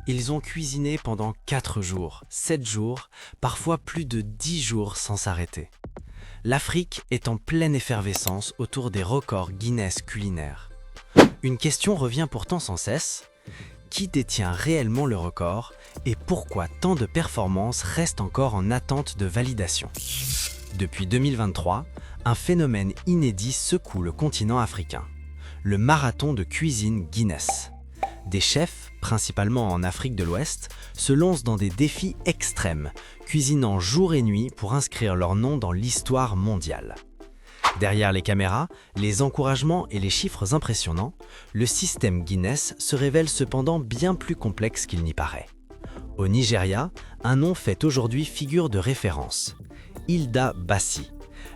Ils ont cuisiné pendant 4 jours, 7 jours, parfois plus de 10 jours sans s'arrêter. L'Afrique est en pleine effervescence autour des records Guinness culinaires. Une question revient pourtant sans cesse. Qui détient réellement le record et pourquoi tant de performances restent encore en attente de validation? Depuis 2023, un phénomène inédit secoue le continent africain. Le marathon de cuisine Guinness. Des chefs, principalement en Afrique de l'Ouest, se lancent dans des défis extrêmes, cuisinant jour et nuit pour inscrire leur nom dans l'histoire mondiale. Derrière les caméras, les encouragements et les chiffres impressionnants, le système Guinness se révèle cependant bien plus complexe qu'il n'y paraît. Au Nigeria, un nom fait aujourd'hui figure de référence, Hilda Baci.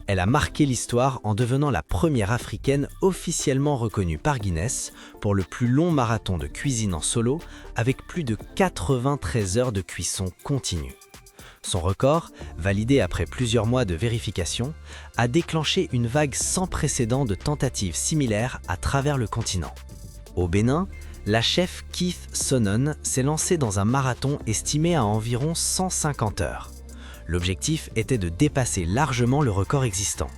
Elle a marqué l'histoire en devenant la première africaine officiellement reconnue par Guinness pour le plus long marathon de cuisine en solo avec plus de 93 heures de cuisson continue. Son record, validé après plusieurs mois de vérification, a déclenché une vague sans précédent de tentatives similaires à travers le continent. Au Bénin, la chef Keith Sonon s'est lancée dans un marathon estimé à environ 150 heures. L'objectif était de dépasser largement le record existant.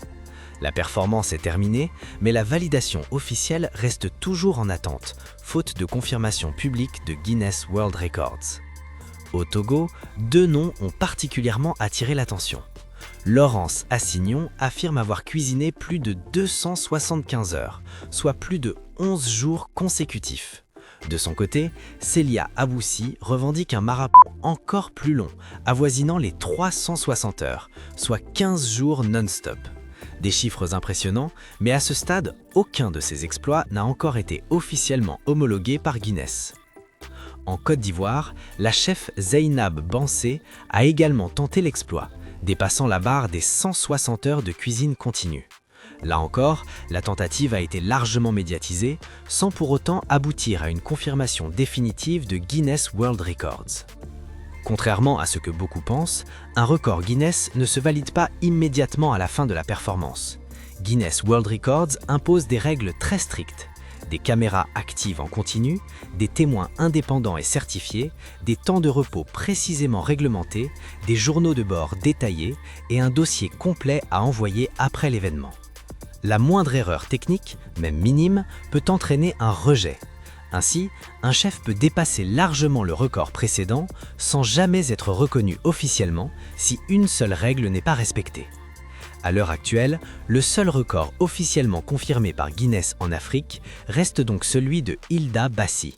La performance est terminée, mais la validation officielle reste toujours en attente, faute de confirmation publique de Guinness World Records. Au Togo, 2 noms ont particulièrement attiré l'attention. Laurence Assignon affirme avoir cuisiné plus de 275 heures, soit plus de 11 jours consécutifs. De son côté, Célia Aboussi revendique un marathon encore plus long, avoisinant les 360 heures, soit 15 jours non-stop. Des chiffres impressionnants, mais à ce stade, aucun de ces exploits n'a encore été officiellement homologué par Guinness. En Côte d'Ivoire, la chef Zeynab Bansé a également tenté l'exploit, dépassant la barre des 160 heures de cuisine continue. Là encore, la tentative a été largement médiatisée, sans pour autant aboutir à une confirmation définitive de Guinness World Records. Contrairement à ce que beaucoup pensent, un record Guinness ne se valide pas immédiatement à la fin de la performance. Guinness World Records impose des règles très strictes. Des caméras actives en continu, des témoins indépendants et certifiés, des temps de repos précisément réglementés, des journaux de bord détaillés et un dossier complet à envoyer après l'événement. La moindre erreur technique, même minime, peut entraîner un rejet. Ainsi, un chef peut dépasser largement le record précédent sans jamais être reconnu officiellement si une seule règle n'est pas respectée. À l'heure actuelle, le seul record officiellement confirmé par Guinness en Afrique reste donc celui de Hilda Baci.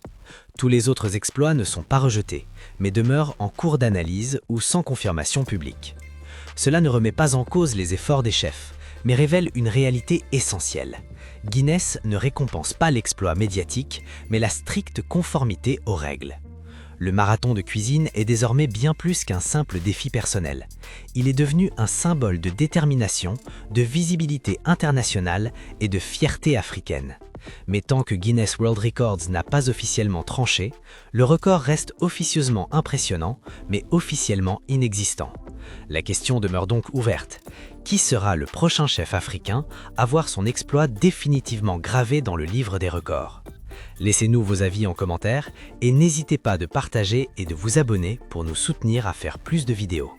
Tous les autres exploits ne sont pas rejetés, mais demeurent en cours d'analyse ou sans confirmation publique. Cela ne remet pas en cause les efforts des chefs, mais révèle une réalité essentielle. Guinness ne récompense pas l'exploit médiatique, mais la stricte conformité aux règles. Le marathon de cuisine est désormais bien plus qu'un simple défi personnel. Il est devenu un symbole de détermination, de visibilité internationale et de fierté africaine. Mais tant que Guinness World Records n'a pas officiellement tranché, le record reste officieusement impressionnant, mais officiellement inexistant. La question demeure donc ouverte. Qui sera le prochain chef africain à voir son exploit définitivement gravé dans le livre des records? Laissez-nous vos avis en commentaire et n'hésitez pas de partager et de vous abonner pour nous soutenir à faire plus de vidéos.